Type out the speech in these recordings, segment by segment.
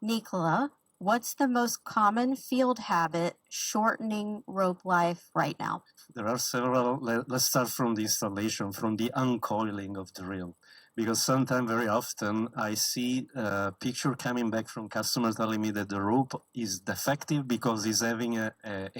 Nicola, what's the most common field habit shortening rope life right now? There are several. Let's start from the installation, from the uncoiling of the reel. Because sometimes, very often, I see a picture coming back from customers telling me that the rope is defective because it's having a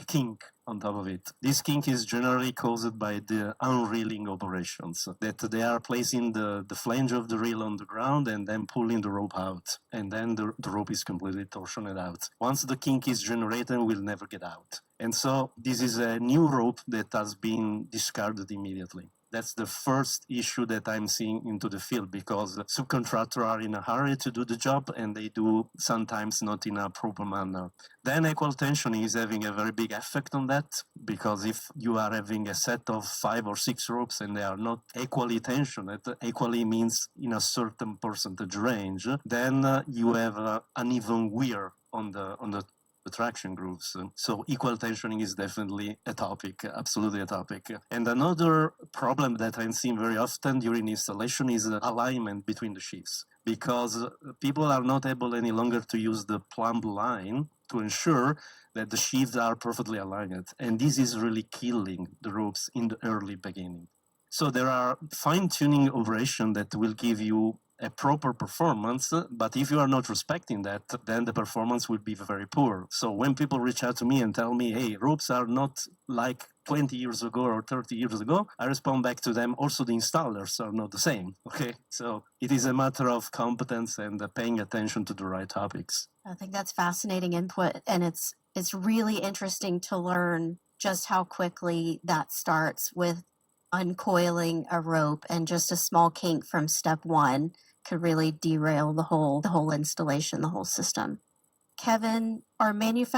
kink on top of it. This kink is generally caused by the unreeling operations, that they are placing the flange of the reel on the ground and then pulling the rope out. And then the rope is completely torsioned out. Once the kink is generated, we'll never get out. And so this is a new rope that has been discarded immediately. That's the first issue that I'm seeing into the field, because subcontractors are in a hurry to do the job and they do sometimes not in a proper manner. Then equal tensioning is having a very big effect on that, because if you are having a set of 5 or 6 ropes and they are not equally tensioned, equally means in a certain percentage range, then you have uneven wear on the traction grooves. So equal tensioning is definitely a topic, absolutely a topic. And another problem that I'm seeing very often during installation is alignment between the sheaves, because people are not able any longer to use the plumb line to ensure that the sheaves are perfectly aligned. And this is really killing the ropes in the early beginning. So there are fine-tuning operations that will give you a proper performance, but if you are not respecting that, then the performance will be very poor. So when people reach out to me and tell me, hey, ropes are not like 20 years ago or 30 years ago, I respond back to them, also the installers are not the same, okay? So it is a matter of competence and paying attention to the right topics. I think that's fascinating input, and it's really interesting to learn just how quickly that starts with uncoiling a rope, and just a small kink from step 1 could really derail the whole installation, the whole system. Kevin, are manufacturers